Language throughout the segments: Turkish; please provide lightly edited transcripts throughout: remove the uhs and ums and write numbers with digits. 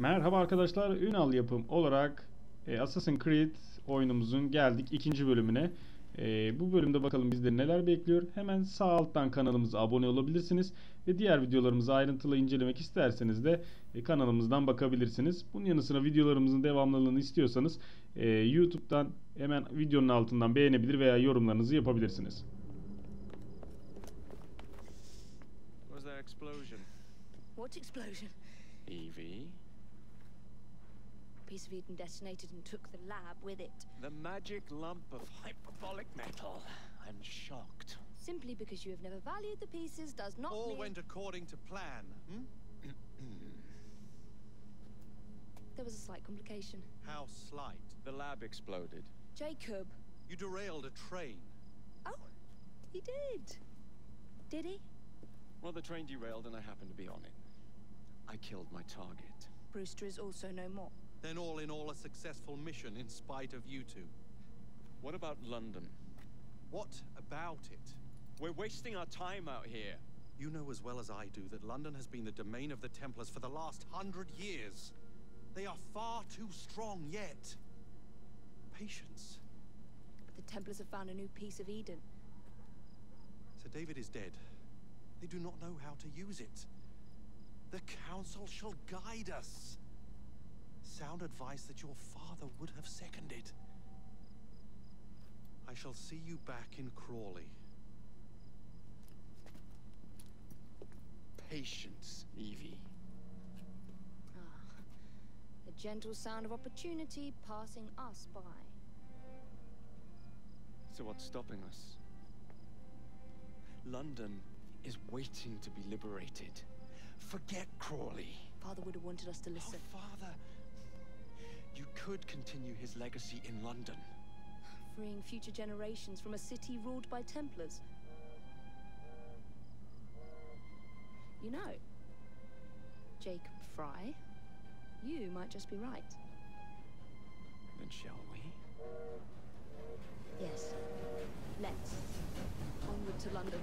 Merhaba arkadaşlar, Ünal yapım olarak Assassin's Creed oyunumuzun geldik ikinci bölümüne. Bu bölümde bakalım bizleri neler bekliyor. Hemen sağ alttan kanalımıza abone olabilirsiniz. Ve diğer videolarımızı ayrıntılı incelemek isterseniz de kanalımızdan bakabilirsiniz. Bunun yanı sıra videolarımızın devamlılığını istiyorsanız YouTube'dan hemen videonun altından beğenebilir veya yorumlarınızı yapabilirsiniz. Was there explosion? What explosion? Evie? A piece of Eden detonated and took the lab with it. The magic lump of hyperbolic metal. I'm shocked. Simply because you have never valued the pieces does not All mean... went according to plan, There was a slight complication. How slight. The lab exploded. Jacob. You derailed a train. Oh, he did. Did he? Well, the train derailed and I happened to be on it. I killed my target. Brewster is also no more. Then all in all a successful mission in spite of you two. What about London? What about it? We're wasting our time out here. You know as well as I do that London has been the domain of the Templars for the last 100 years. They are far too strong yet. Patience. But the Templars have found a new piece of Eden. Sir David is dead. They do not know how to use it. The Council shall guide us. Sound advice that your father would have seconded. I shall see you back in Crawley. Patience, Evie. Ah, the gentle sound of opportunity passing us by. So what's stopping us? London is waiting to be liberated. Forget Crawley. Father would have wanted us to listen. Oh, Father. You could continue his legacy in London. Freeing future generations from a city ruled by Templars. You know, Jacob Fry, you might just be right. Then shall we? Yes. Let's. Onward to London.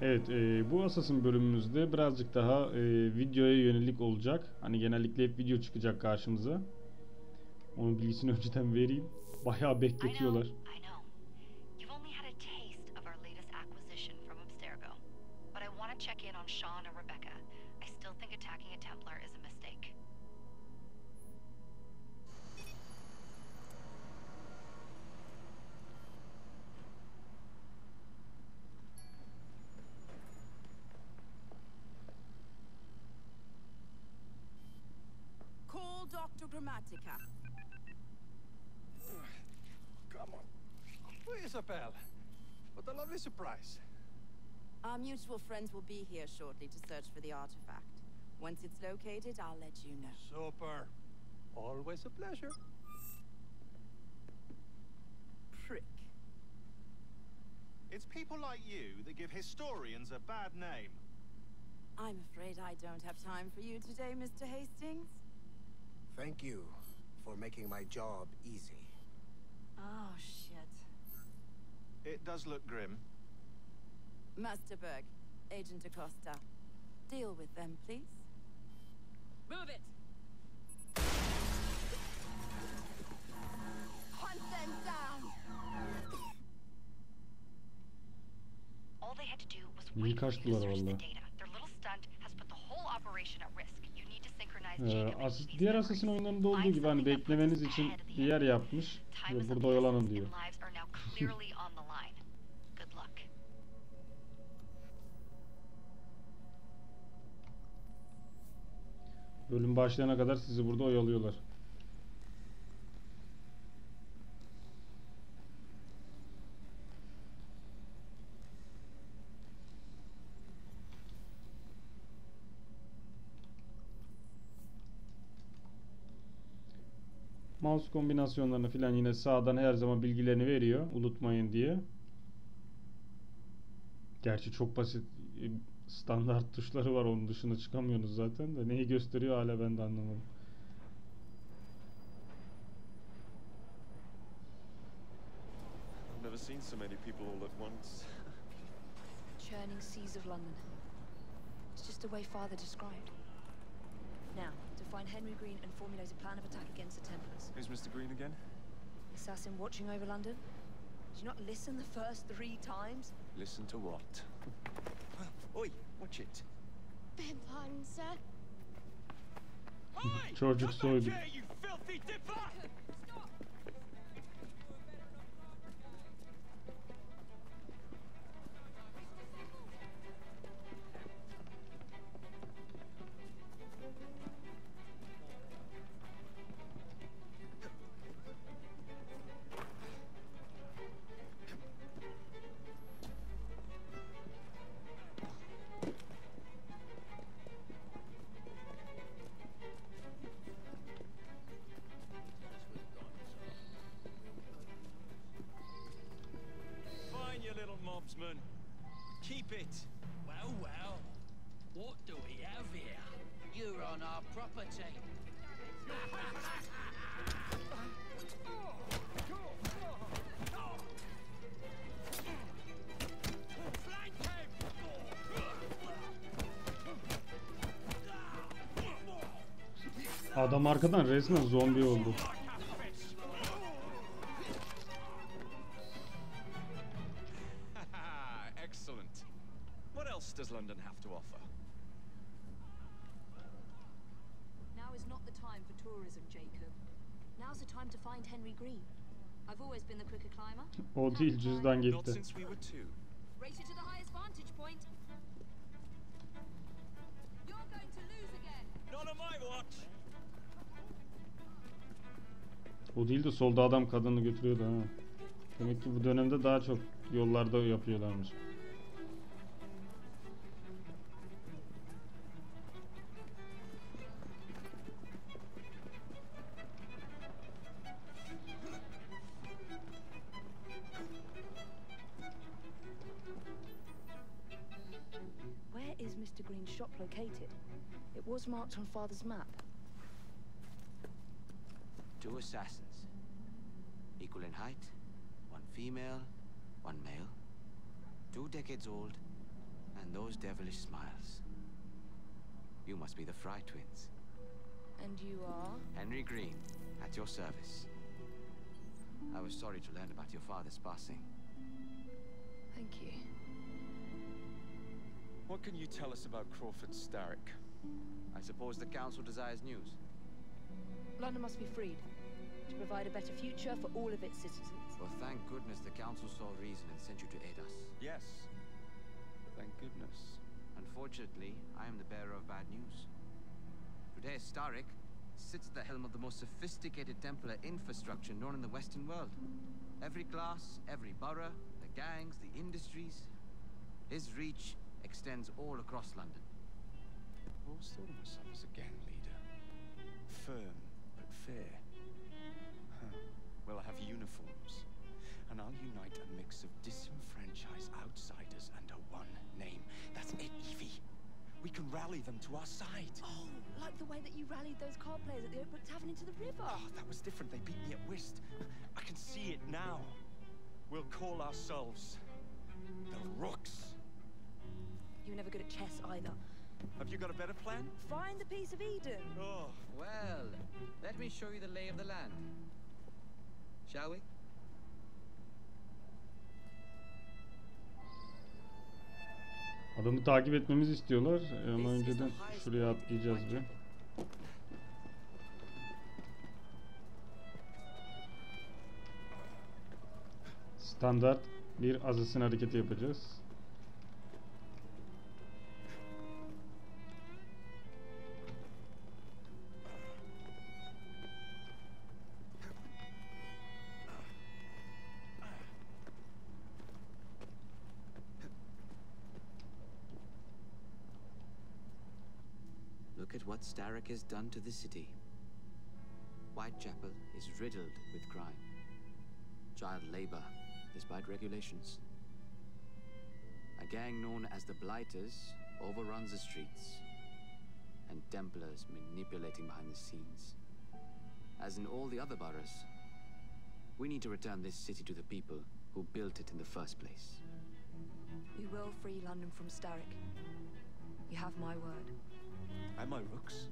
Evet, bu Assassin bölümümüzde birazcık daha videoya yönelik olacak. Hani genellikle hep video çıkacak karşımıza. Onun bilgisini önceden vereyim. Bayağı bekletiyorlar. Dr. Grammatica. Come on. Oh, Isabel. What a lovely surprise. Our mutual friends will be here shortly to search for the artifact. Once it's located, I'll let you know. Super. Always a pleasure. Prick. It's people like you that give historians a bad name. I'm afraid I don't have time for you today, Mr. Hastings. Thank you for making my job easy. Oh, shit. It does look grim. Master Berg, Agent Acosta. Deal with them, please. Move it! Hunt them down! All they had to do was İyi wait for you to kaçtılar search the valla. data. Their little stunt has put the whole operation at risk. You need to synchronize Jacob and Evie's Diğer memories. Assassin oyunlarında olduğu Find gibi hani something that puts beklemeniz us için ahead of the bir yer enemy. yapmış Time is ve of burada the oyalanın essence diyor. and lives are now clearly on the line. Good luck. Bölüm başlayana kadar sizi burada oyalıyorlar. Mouse kombinasyonlarını filan yine sağdan her zaman bilgilerini veriyor. Unutmayın diye. Gerçi çok basit. standart tuşları var, onun dışına çıkamıyorsunuz zaten de neyi gösteriyor hala ben de anlamadım. I've never seen so many people all at once. Churning seas of London. It's just the way Father described. Now, to find Henry Green and formulate a plan of attack against the Templars. Who's Mr. Green again? Assassin watching over London? Did you not listen the first 3 times? Listen to what? Oi, watch it. Beg pardon, sir. Çocuk soydu. You filthy dipper! Keep it. Well, well. What do we have here? You're on our property. Adam arkadan resmen zombi oldu. Excellent. What else does London have to offer? Now is not the time for tourism, Jacob. Now's the time to find Henry Green. I've always been the quicker climber. O değil, cüzdan Not gitti. since we were 2. Race you to the highest vantage point. You're going to lose again. Not on my watch. O değil de solda adam kadını götürüyordu ha. Demek ki bu dönemde daha çok yollarda yapıyorlarmış. Where is Mr. Green's shop located? It was marked on Father's map. 2 assassins. Equal in height. 1 female, 1 male. 2 decades old. And those devilish smiles. You must be the Fry twins. And you are? Henry Green, at your service. I was sorry to learn about your father's passing. Thank you. What can you tell us about Crawford Starrick? I suppose the council desires news. London must be freed to provide a better future for all of its citizens. Well, thank goodness the council saw reason and sent you to aid us. Yes. Thank goodness. Unfortunately, I am the bearer of bad news. Today, Starrick sits at the helm of the most sophisticated Templar infrastructure known in the Western world. Every class, every borough, the gangs, the industries. His reach extends all across London. What's the us again, leader? Firm, but fair. Huh. Well, I have uniforms, and I'll unite a mix of disenfranchised outsiders under one name. That's it, Evie. We can rally them to our side. Oh, like the way that you rallied those card players at the Oakbrook Tavern into the river. Oh, that was different. They beat me at whist. I can see it now. We'll call ourselves the Rooks. You were never good at chess either. Have you got a better plan? Find the piece of Eden. Oh, Well, let me show you the lay of the land. Shall we? Adamı takip etmemizi istiyorlar ama önceden şuraya atlayacağız bir. Standart bir assassin hareketi yapacağız. Look at what Starrick has done to the city. Whitechapel is riddled with crime. Child labor, despite regulations. A gang known as the Blighters overruns the streets, and Templars manipulating behind the scenes. As in all the other boroughs, we need to return this city to the people who built it in the first place. We will free London from Starrick. You have my word. And my rooks.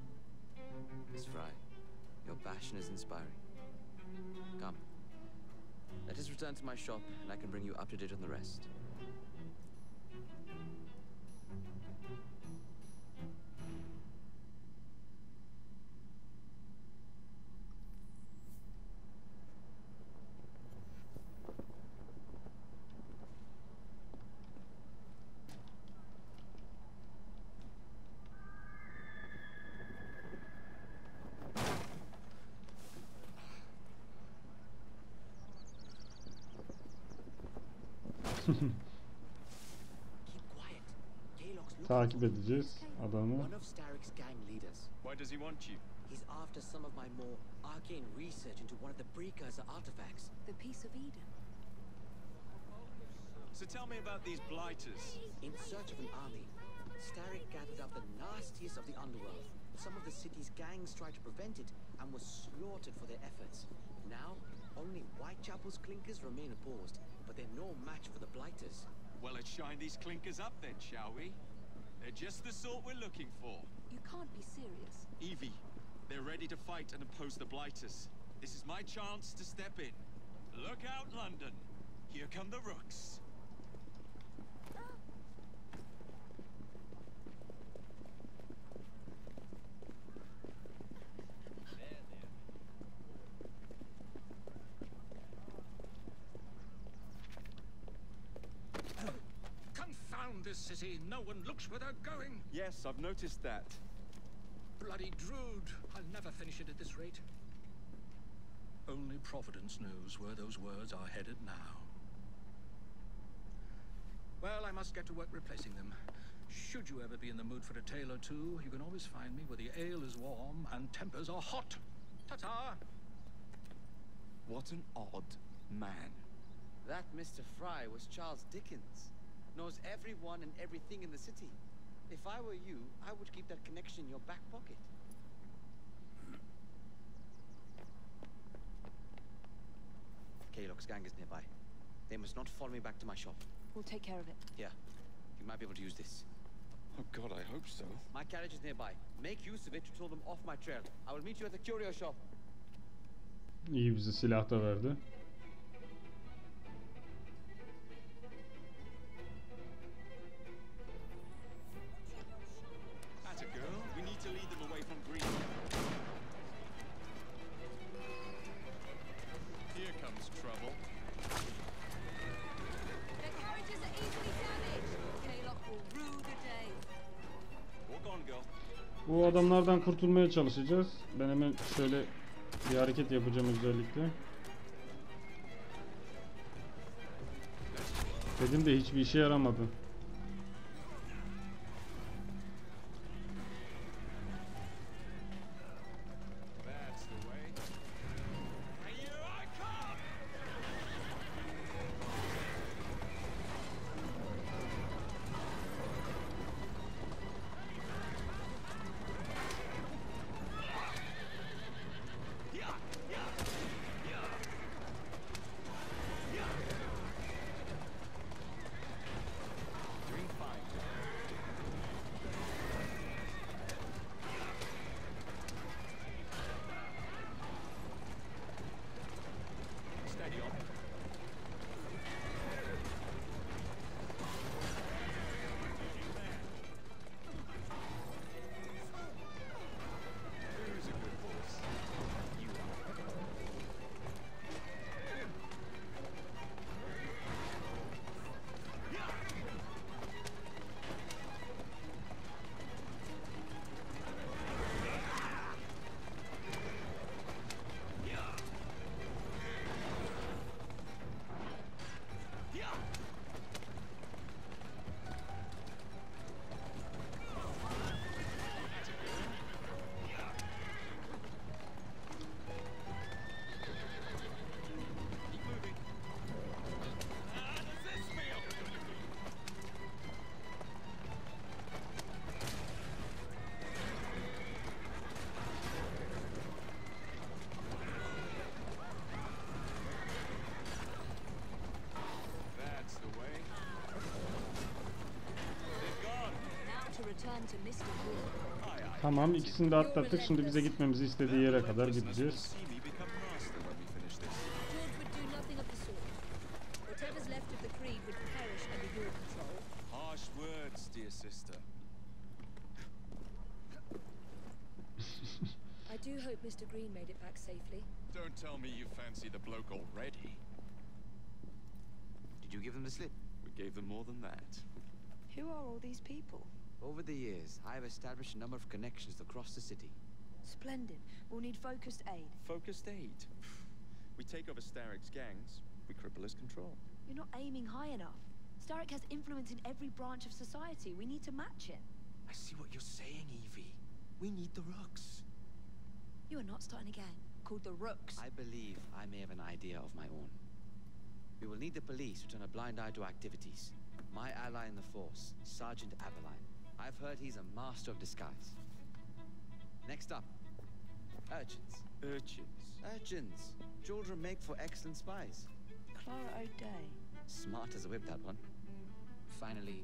Miss Fry, your passion is inspiring. Come, let us return to my shop, and I can bring you up to date on the rest. Keep quiet. Kaylock's looking Takip for you. edeceğiz adamı. One of Starrick's gang leaders. Why does he want you? He's after some of my more arcane research into one of the precursor artifacts. The Peace of Eden. So tell me about these blighters. In search of an army, Starrick gathered up the nastiest of the underworld. Some of the city's gangs tried to prevent it and were slaughtered for their efforts. Now, only Whitechapel's clinkers remain opposed, but they're no match for the blighters. Well, let's shine these clinkers up then, shall we? They're just the sort we're looking for. You can't be serious. Evie, they're ready to fight and oppose the blighters. This is my chance to step in. Look out, London. Here come the rooks. Confound this city. No one looks where they're going. Yes, I've noticed that. Bloody Drood. I'll never finish it at this rate. Only Providence knows where those words are headed now. Well, I must get to work replacing them. Should you ever be in the mood for a tale or two, you can always find me where the ale is warm and tempers are hot. Ta-ta! What an odd man. That Mr. Fry was Charles Dickens. Knows everyone and everything in the city. If I were you, I would keep that connection in your back pocket. Kaylock's gang is nearby. They must not follow me back to my shop. We'll take care of it. Here, you might be able to use this. Oh God, I hope so. My carriage is nearby. Make use of it to throw them off my trail. I will meet you at the curio shop. İyi, bize silah da verdi. That's a girl. We need to lead them away from green. Here comes trouble. Their carriages are easily damaged. Kaylock will rue the day. Walk on, girl. Bu adamlardan kurtulmaya çalışacağız. Ben hemen şöyle bir hareket yapacağım özellikle. Dedim de hiçbir işe yaramadı. That's the way. And here I come! Tamam, ikisini de atlattık. Şimdi bize gitmemizi istediği yere kadar gideceğiz. Harsh words, dear sister. I do hope Mr. Green made it back safely. Don't tell me you fancy the bloke already. Did you give them the slip? We gave them more than that. Who are all these people? Over the years, I have established a number of connections across the city. Splendid. We'll need focused aid. Focused aid. We take over Starrick's gangs, we cripple his control. You're not aiming high enough. Starrick has influence in every branch of society. We need to match it. I see what you're saying, Evie. We need the Rooks. You are not starting a gang called the Rooks. I believe I may have an idea of my own. We will need the police to turn a blind eye to activities. My ally in the force, Sergeant Abeline. I've heard he's a master of disguise. Next up, urchins. Urchins. Urchins. Children make for excellent spies. Clara O'Day. Smart as a whip, that one. Finally,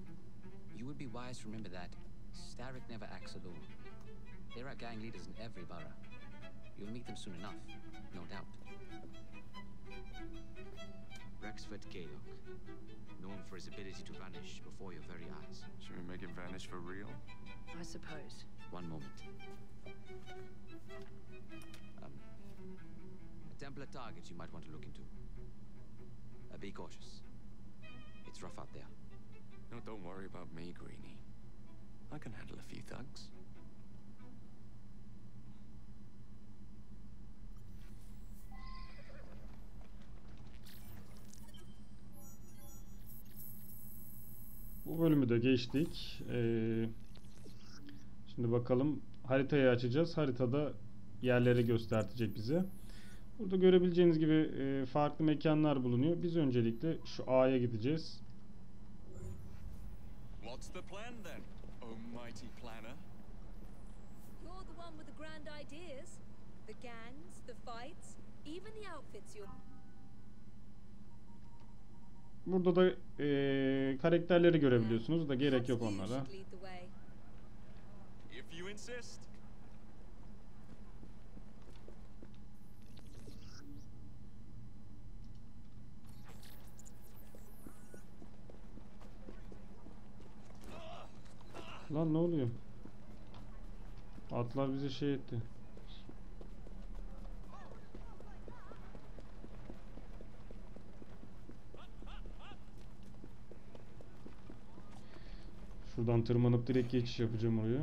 you would be wise to remember that Starrick never acts alone. There are gang leaders in every borough. You'll meet them soon enough, no doubt. Rexford Kaylock, known for his ability to vanish before your very eyes. Should we make him vanish for real? I suppose. One moment. A Templar target you might want to look into. Be cautious. It's rough out there. No, don't worry about me, Greenie. I can handle a few thugs. Bu bölümü de geçtik. Şimdi bakalım, haritayı açacağız. Haritada yerleri göstertecek bize. Burada görebileceğiniz gibi farklı mekanlar bulunuyor. Biz öncelikle şu A'ya gideceğiz. What's the plan then, oh mighty planner? You're the one with the grand ideas. The gangs, the fights, even the outfits you're... Burada da karakterleri görebiliyorsunuz da gerek yok onlara. If you insist. Lan ne oluyor? Atlar bize şey etti. Şuradan tırmanıp direkt geçiş yapacağım oraya.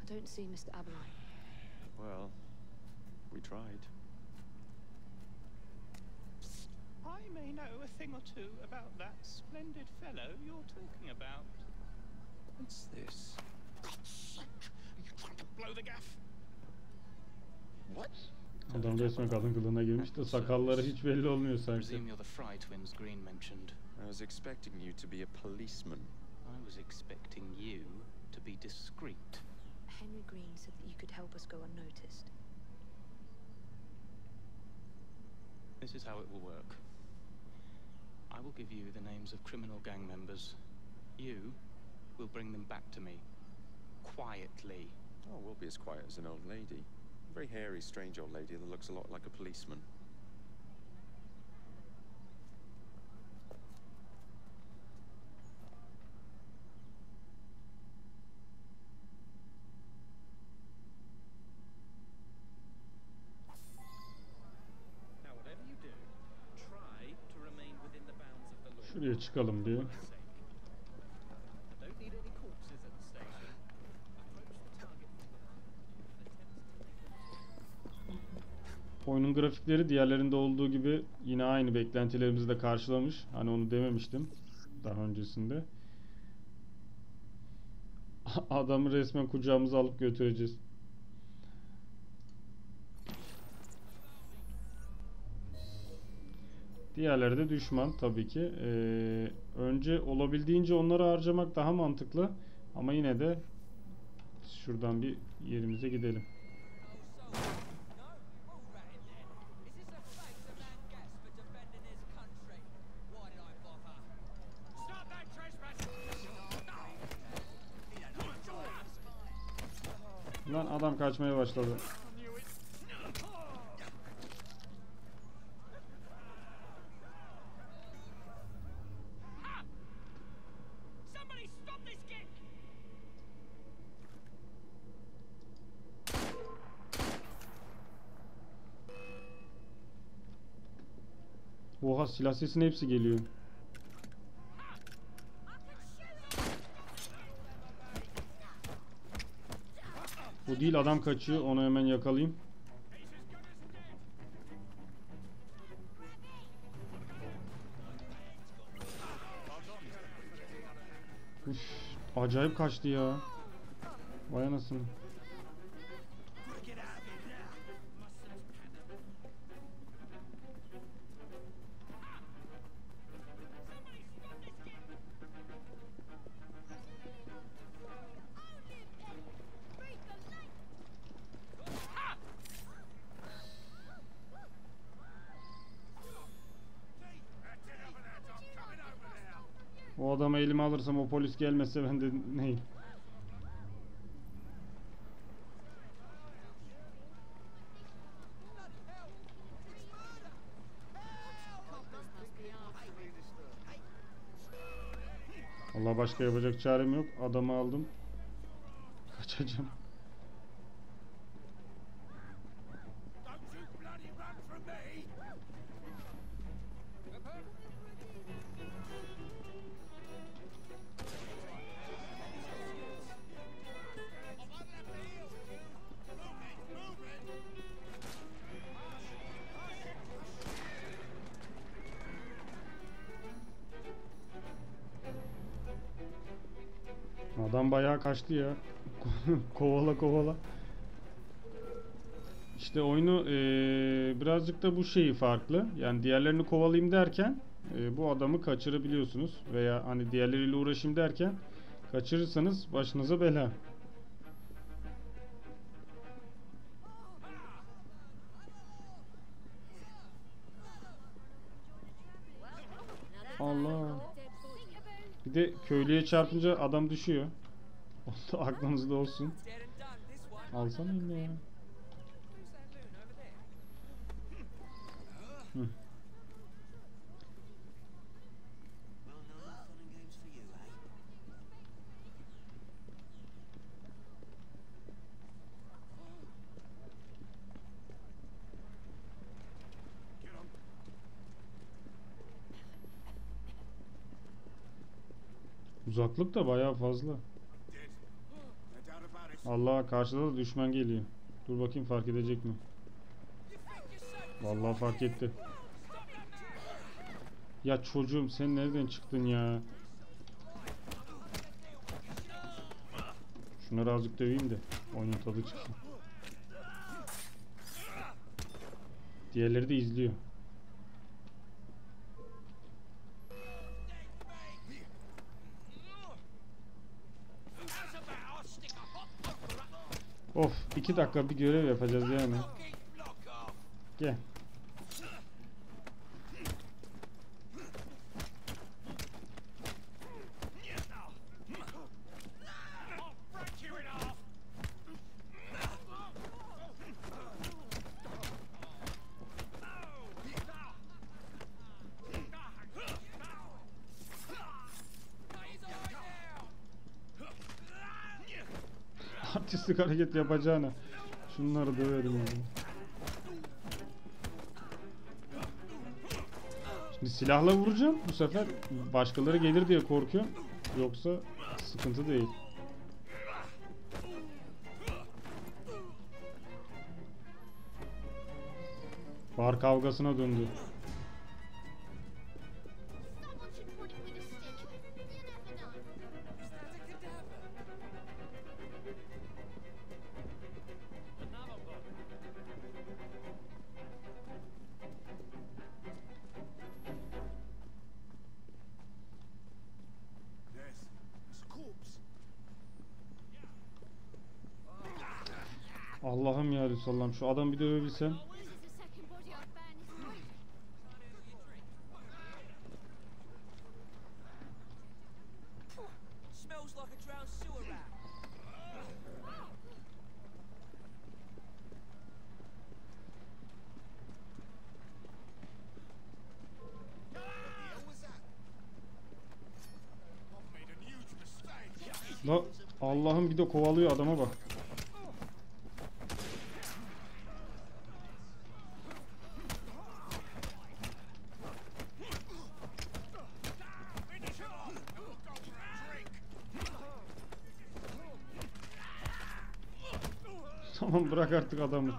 I don't see Mr. Abeline. Well, we tried. I may know a thing or two about that splendid fellow you're talking about. What's this? Are you trying to blow the gaff? What? Adam resmen kadın kılığına girmiş de sakalları hiç belli olmuyor sanki. Presume you're the Fry twins Green mentioned. I was expecting you to be a policeman. I was expecting you to be discreet. Henry Green said that you could help us go unnoticed. This is how it will work. I will give you the names of criminal gang members. You will bring them back to me. Quietly. Oh, we'll be as quiet as an old lady. A very hairy, strange old lady that looks a lot like a policeman. Şuraya çıkalım diyor. Oyunun grafikleri diğerlerinde olduğu gibi yine aynı beklentilerimizi de karşılamış. Hani onu dememiştim daha öncesinde. Adamı resmen kucağımıza alıp götüreceğiz. Diğerleri de düşman tabii ki. Önce olabildiğince onları harcamak daha mantıklı. Ama yine de şuradan bir yerimize gidelim. Lan adam kaçmaya başladı. Oha, silah sesinin hepsi geliyor. Bu değil, adam kaçıyor. Onu hemen yakalayayım. Üf, acayip kaçtı ya. Vay anasını. O adamı elime alırsam, o polis gelmezse ben de neyim? Allah, başka yapacak çarem yok. Adamı aldım. Kaçacağım. Adam bayağı kaçtı ya. Kovala kovala. İşte oyunu birazcık da bu şeyi farklı. Yani diğerlerini kovalayayım derken bu adamı kaçırabiliyorsunuz. Veya hani diğerleriyle uğraşayım derken kaçırırsanız başınıza bela. Allah. Bir de köylüye çarpınca adam düşüyor. O da aklınızda olsun. Alsana yine ya. Hı. Uzaklık da bayağı fazla. Allah, karşıda da düşman geliyor. Dur bakayım, fark edecek mi? Vallahi fark etti. Ya çocuğum, sen nereden çıktın ya? Şunları azıcık döveyim de oyunun tadı çıksın. Diğerleri de izliyor. Of, 2 dakika bir görev yapacağız yani. Gel. Artistik hareket yapacağına şunları döverim yani. Şimdi silahla vuracağım. Bu sefer başkaları gelir diye korkuyorum. Yoksa sıkıntı değil. Bar kavgasına döndü. Allah'ım ya Resulallah, şu adam bir dövebilsem. Allah'ım, bir de kovalıyor, adama bak. Tamam, bırak artık adamı.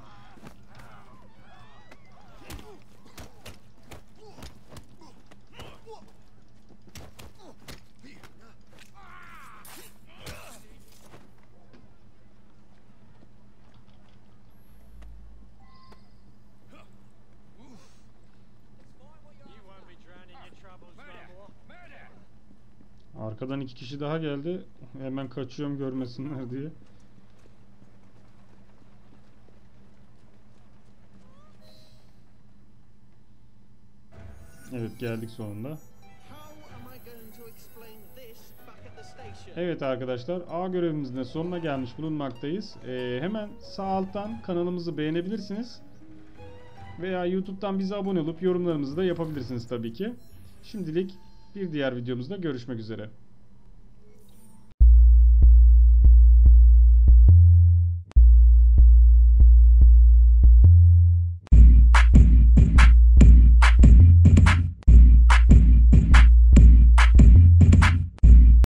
Arkadan 2 kişi daha geldi. Hemen kaçıyorum görmesinler diye. Evet, geldik sonunda. Evet arkadaşlar, A görevimizin de sonuna gelmiş bulunmaktayız. Hemen sağ alttan kanalımızı beğenebilirsiniz. Veya YouTube'dan bize abone olup yorumlarımızı da yapabilirsiniz tabii ki. Şimdilik bir diğer videomuzda görüşmek üzere.